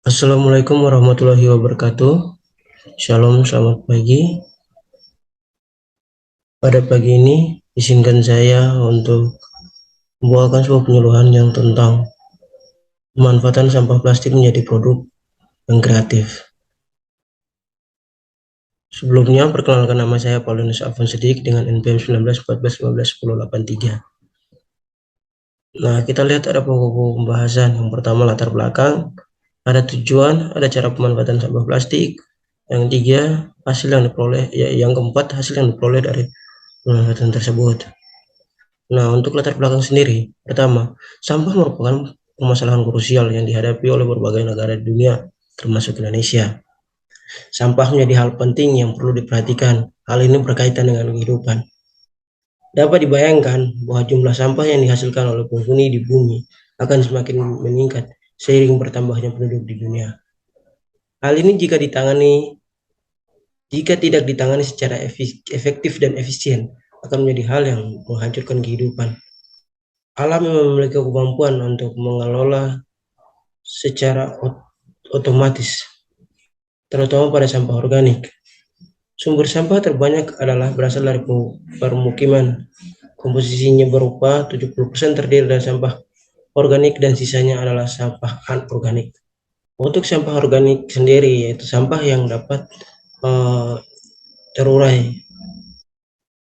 Assalamualaikum warahmatullahi wabarakatuh. Shalom, selamat pagi. Pada pagi ini, izinkan saya untuk membawakan sebuah penyuluhan yang tentang pemanfaatan sampah plastik menjadi produk yang kreatif. Sebelumnya, perkenalkan nama saya Paulinus Afan Sidik dengan NPM 1914151083. Nah, kita lihat ada pokok pembahasan. Yang pertama, latar belakang, ada tujuan, ada cara pemanfaatan sampah plastik. Yang tiga, hasil yang diperoleh, yang keempat, hasil yang diperoleh dari pemanfaatan tersebut. Nah, untuk latar belakang sendiri, pertama, sampah merupakan permasalahan krusial yang dihadapi oleh berbagai negara di dunia, termasuk Indonesia. Sampah menjadi hal penting yang perlu diperhatikan. Hal ini berkaitan dengan kehidupan. Dapat dibayangkan bahwa jumlah sampah yang dihasilkan oleh penghuni di bumi akan semakin meningkat seiring bertambahnya penduduk di dunia. Hal ini jika tidak ditangani secara efektif dan efisien, akan menjadi hal yang menghancurkan kehidupan. Alam memiliki kemampuan untuk mengelola secara otomatis, terutama pada sampah organik. Sumber sampah terbanyak adalah berasal dari permukiman. Komposisinya berupa 70% terdiri dari sampah organik dan sisanya adalah sampah anorganik. Untuk sampah organik sendiri, yaitu sampah yang dapat terurai.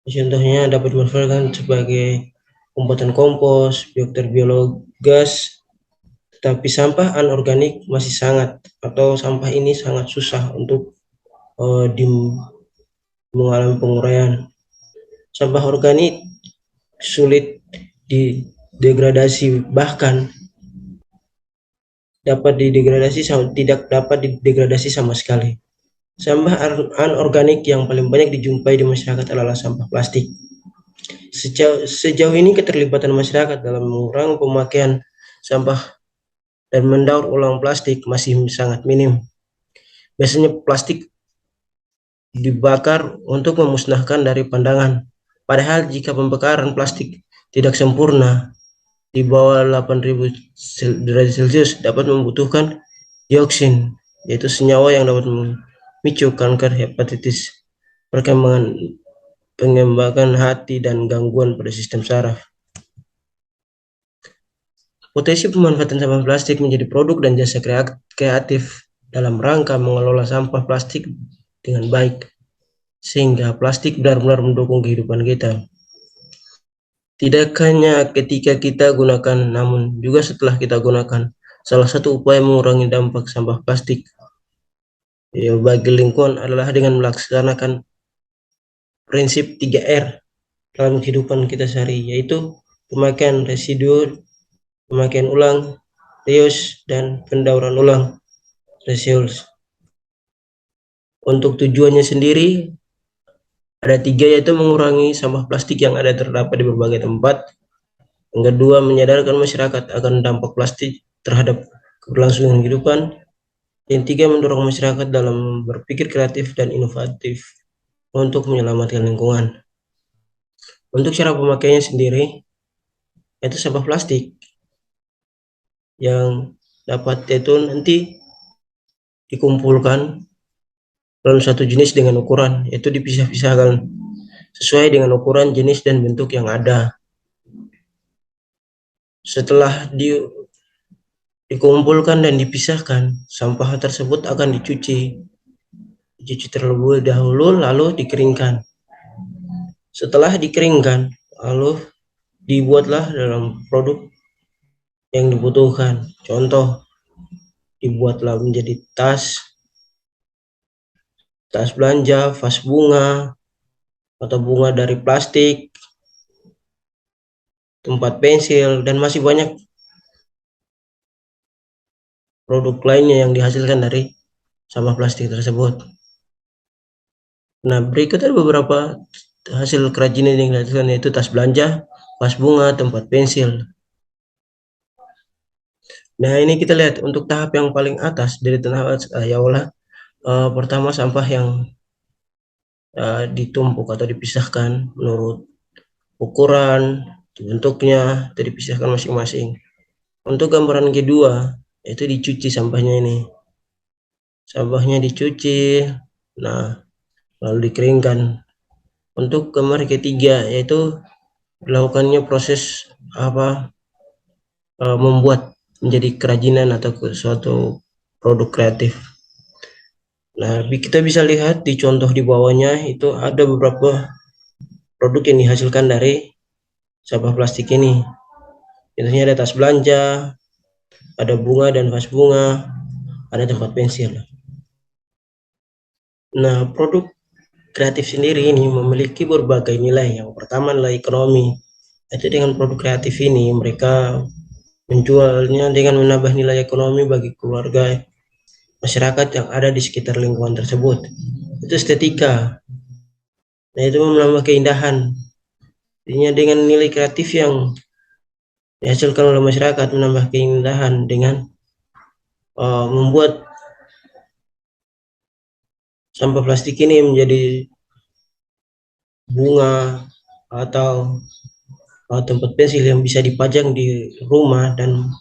Contohnya dapat dimanfaatkan sebagai pembuatan kompos, biogas, tetapi sampah anorganik masih sampah ini sangat susah untuk mengalami penguraian. Sampah organik sulit didegradasi, bahkan tidak dapat didegradasi sama sekali. Sampah anorganik yang paling banyak dijumpai di masyarakat adalah sampah plastik. Sejauh ini keterlibatan masyarakat dalam mengurangi pemakaian sampah dan mendaur ulang plastik masih sangat minim. Biasanya plastik dibakar untuk memusnahkan dari pandangan. Padahal jika pembakaran plastik tidak sempurna, di bawah 8.000 derajat Celcius dapat membutuhkan dioksin, yaitu senyawa yang dapat memicu kanker, hepatitis, pengembangan hati, dan gangguan pada sistem saraf. Potensi pemanfaatan sampah plastik menjadi produk dan jasa kreatif dalam rangka mengelola sampah plastik dengan baik, sehingga plastik benar-benar mendukung kehidupan kita. Tidak hanya ketika kita gunakan, namun juga setelah kita gunakan. Salah satu upaya mengurangi dampak sampah plastik bagi lingkungan adalah dengan melaksanakan prinsip 3R dalam kehidupan kita sehari, yaitu pemakaian residu, pemakaian ulang, reuse, dan pendauran ulang, reuse. Untuk tujuannya sendiri ada 3, yaitu mengurangi sampah plastik yang terdapat di berbagai tempat. Yang kedua, menyadarkan masyarakat akan dampak plastik terhadap keberlangsungan kehidupan. Yang tiga, mendorong masyarakat dalam berpikir kreatif dan inovatif untuk menyelamatkan lingkungan. Untuk cara pemakaiannya sendiri, yaitu sampah plastik yang dapat itu nanti dikumpulkan dalam satu jenis dengan ukuran, yaitu dipisah-pisahkan sesuai dengan ukuran, jenis, dan bentuk yang ada. Setelah dikumpulkan dan dipisahkan, sampah tersebut akan dicuci terlebih dahulu, lalu dikeringkan. Setelah dikeringkan, lalu dibuatlah dalam produk yang dibutuhkan. Contoh, dibuatlah menjadi tas belanja, vas bunga, atau bunga dari plastik, tempat pensil, dan masih banyak produk lainnya yang dihasilkan dari sampah plastik tersebut. Nah, berikut ada beberapa hasil kerajinan yang dihasilkan, yaitu tas belanja, vas bunga, tempat pensil. Nah, ini kita lihat untuk tahap yang paling atas dari tahap pertama sampah yang ditumpuk atau dipisahkan menurut ukuran, bentuknya, itu dipisahkan masing-masing. Untuk gambaran kedua, yaitu dicuci sampahnya ini. sampahnya dicuci, nah lalu dikeringkan. Untuk gambar ketiga yaitu dilakukannya proses membuat menjadi kerajinan atau suatu produk kreatif. Nah, kita bisa lihat di contoh di bawahnya itu ada beberapa produk yang dihasilkan dari sampah plastik ini. Contohnya ada tas belanja, ada bunga dan vas bunga, ada tempat pensil. Nah, produk kreatif sendiri ini memiliki berbagai nilai. Yang pertama nilai ekonomi. Itu dengan produk kreatif ini mereka menjualnya dengan menambah nilai ekonomi bagi keluarga, masyarakat yang ada di sekitar lingkungan tersebut. Itu estetika. Nah, itu menambah keindahan. Artinya dengan nilai kreatif yang dihasilkan oleh masyarakat menambah keindahan dengan membuat sampah plastik ini menjadi bunga atau tempat pensil yang bisa dipajang di rumah dan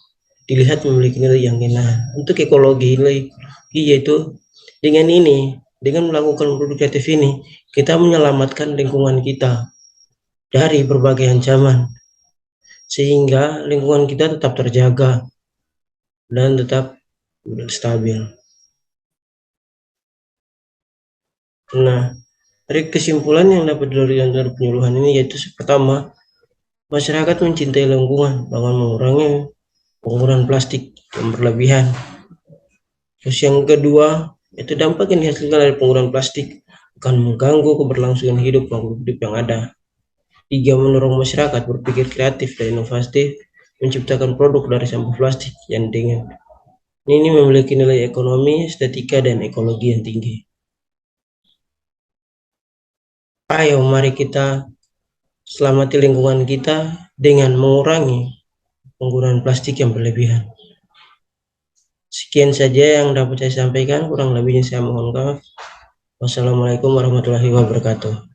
dilihat memiliki nilai yang enak. Untuk ekologi, nilai yaitu dengan melakukan produk kreatif ini kita menyelamatkan lingkungan kita dari berbagai ancaman sehingga lingkungan kita tetap terjaga dan tetap stabil. Nah, dari kesimpulan yang dapat dari penyuluhan ini yaitu pertama, masyarakat mencintai lingkungan dengan mengurangi penggunaan plastik yang berlebihan. Terus yang kedua, itu dampak yang dihasilkan dari penggunaan plastik akan mengganggu keberlangsungan hidup makhluk hidup yang ada. Tiga, mendorong masyarakat berpikir kreatif dan inovatif, menciptakan produk dari sampah plastik yang dengan ini memiliki nilai ekonomi, estetika, dan ekologi yang tinggi. Ayo mari kita selamati lingkungan kita dengan mengurangi penggunaan plastik yang berlebihan. Sekian saja yang dapat saya sampaikan, kurang lebihnya saya mohon maaf. Wassalamualaikum warahmatullahi wabarakatuh.